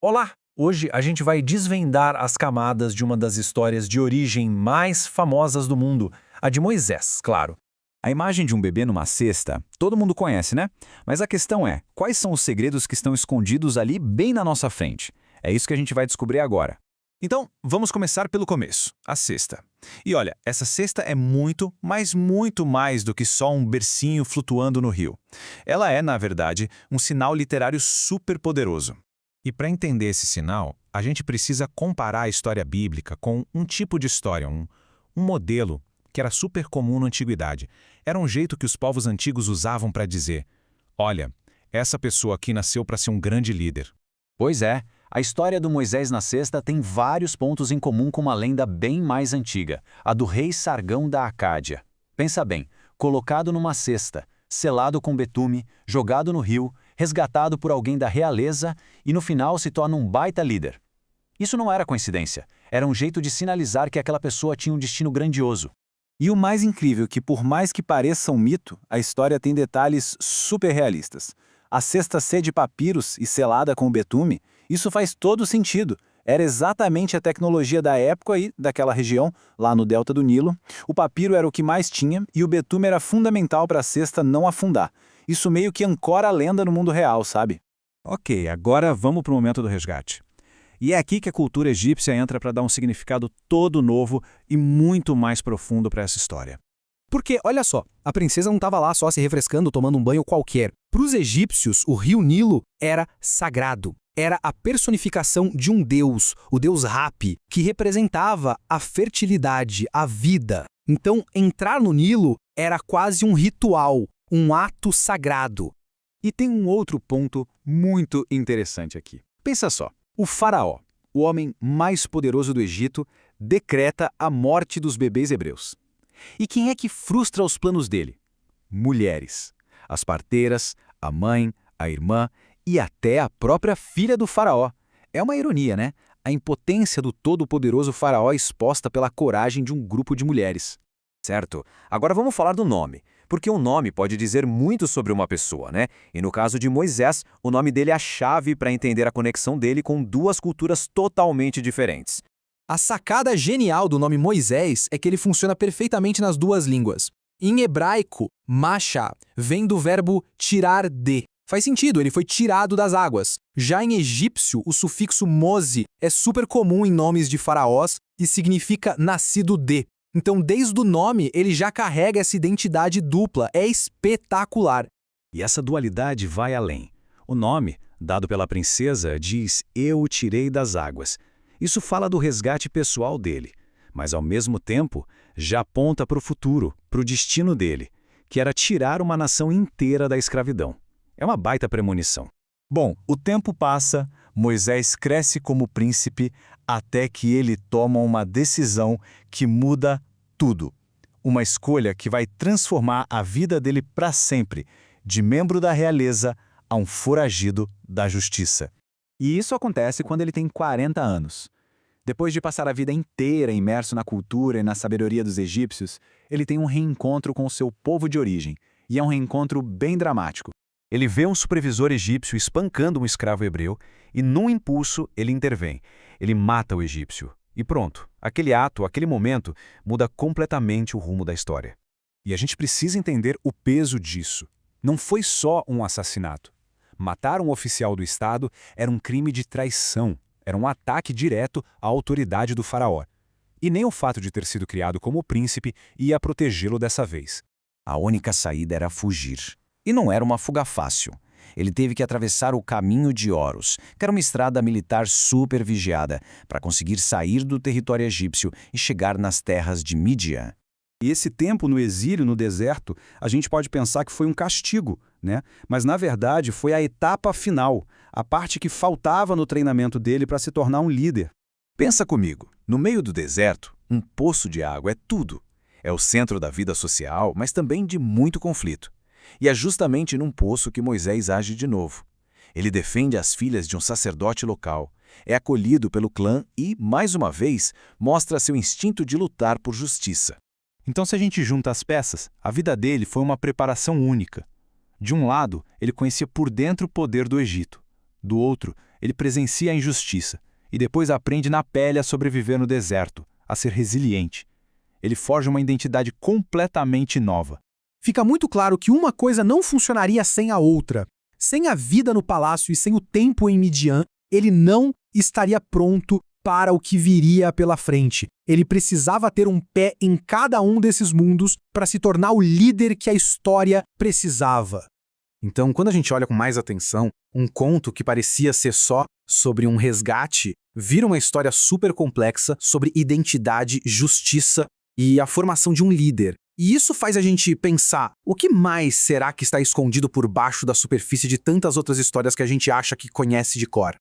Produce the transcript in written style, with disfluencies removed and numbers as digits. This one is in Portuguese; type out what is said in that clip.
Olá! Hoje a gente vai desvendar as camadas de uma das histórias de origem mais famosas do mundo, a de Moisés, claro. A imagem de um bebê numa cesta, todo mundo conhece, né? Mas a questão é, quais são os segredos que estão escondidos ali bem na nossa frente? É isso que a gente vai descobrir agora. Então, vamos começar pelo começo, a cesta. E olha, essa cesta é muito, mas muito mais do que só um bercinho flutuando no rio. Ela é, na verdade, um sinal literário super poderoso. E para entender esse sinal, a gente precisa comparar a história bíblica com um tipo de história, um modelo que era super comum na antiguidade. Era um jeito que os povos antigos usavam para dizer: olha, essa pessoa aqui nasceu para ser um grande líder. Pois é, a história do Moisés na cesta tem vários pontos em comum com uma lenda bem mais antiga, a do rei Sargão da Acádia. Pensa bem, colocado numa cesta, selado com betume, jogado no rio, resgatado por alguém da realeza e no final se torna um baita líder. Isso não era coincidência, era um jeito de sinalizar que aquela pessoa tinha um destino grandioso. E o mais incrível é que, por mais que pareça um mito, a história tem detalhes super realistas. A cesta ser de papiros e selada com betume, isso faz todo sentido. Era exatamente a tecnologia da época e daquela região, lá no delta do Nilo. O papiro era o que mais tinha e o betume era fundamental para a cesta não afundar. Isso meio que ancora a lenda no mundo real, sabe? Ok, agora vamos para o momento do resgate. E é aqui que a cultura egípcia entra para dar um significado todo novo e muito mais profundo para essa história. Porque, olha só, a princesa não estava lá só se refrescando, tomando um banho qualquer. Para os egípcios, o rio Nilo era sagrado. Era a personificação de um deus, o deus Hapi, que representava a fertilidade, a vida. Então, entrar no Nilo era quase um ritual, um ato sagrado. E tem um outro ponto muito interessante aqui. Pensa só, o faraó, o homem mais poderoso do Egito, decreta a morte dos bebês hebreus. E quem é que frustra os planos dele? Mulheres. As parteiras, a mãe, a irmã e até a própria filha do faraó. É uma ironia, né? A impotência do todo-poderoso faraó exposta pela coragem de um grupo de mulheres. Certo. Agora vamos falar do nome, porque um nome pode dizer muito sobre uma pessoa, né? E no caso de Moisés, o nome dele é a chave para entender a conexão dele com duas culturas totalmente diferentes. A sacada genial do nome Moisés é que ele funciona perfeitamente nas duas línguas. Em hebraico, masha vem do verbo tirar de. Faz sentido, ele foi tirado das águas. Já em egípcio, o sufixo mose é super comum em nomes de faraós e significa nascido de. Então, desde o nome, ele já carrega essa identidade dupla. É espetacular. E essa dualidade vai além. O nome, dado pela princesa, diz "Eu o tirei das águas". Isso fala do resgate pessoal dele, mas ao mesmo tempo já aponta para o futuro, para o destino dele, que era tirar uma nação inteira da escravidão. É uma baita premonição. Bom, o tempo passa, Moisés cresce como príncipe até que ele toma uma decisão que muda tudo. Uma escolha que vai transformar a vida dele para sempre, de membro da realeza a um foragido da justiça. E isso acontece quando ele tem 40 anos. Depois de passar a vida inteira imerso na cultura e na sabedoria dos egípcios, ele tem um reencontro com o seu povo de origem, e é um reencontro bem dramático. Ele vê um supervisor egípcio espancando um escravo hebreu e, num impulso, ele intervém. Ele mata o egípcio. E pronto, aquele ato, aquele momento, muda completamente o rumo da história. E a gente precisa entender o peso disso. Não foi só um assassinato. Matar um oficial do Estado era um crime de traição. Era um ataque direto à autoridade do faraó. E nem o fato de ter sido criado como príncipe ia protegê-lo dessa vez. A única saída era fugir. E não era uma fuga fácil. Ele teve que atravessar o caminho de Horus, que era uma estrada militar super vigiada, para conseguir sair do território egípcio e chegar nas terras de Mídia. E esse tempo no exílio, no deserto, a gente pode pensar que foi um castigo, né? Mas na verdade foi a etapa final, a parte que faltava no treinamento dele para se tornar um líder. Pensa comigo, no meio do deserto, um poço de água é tudo. É o centro da vida social, mas também de muito conflito. E é justamente num poço que Moisés age de novo. Ele defende as filhas de um sacerdote local, é acolhido pelo clã e, mais uma vez, mostra seu instinto de lutar por justiça. Então, se a gente junta as peças, a vida dele foi uma preparação única. De um lado, ele conhecia por dentro o poder do Egito. Do outro, Ele presencia a injustiça e depois aprende na pele a sobreviver no deserto, a ser resiliente. Ele forja uma identidade completamente nova. Fica muito claro que uma coisa não funcionaria sem a outra. Sem a vida no palácio e sem o tempo em Midian, ele não estaria pronto para o que viria pela frente. Ele precisava ter um pé em cada um desses mundos para se tornar o líder que a história precisava. Então, quando a gente olha com mais atenção, um conto que parecia ser só sobre um resgate vira uma história super complexa sobre identidade, justiça e a formação de um líder. E isso faz a gente pensar, o que mais será que está escondido por baixo da superfície de tantas outras histórias que a gente acha que conhece de cor?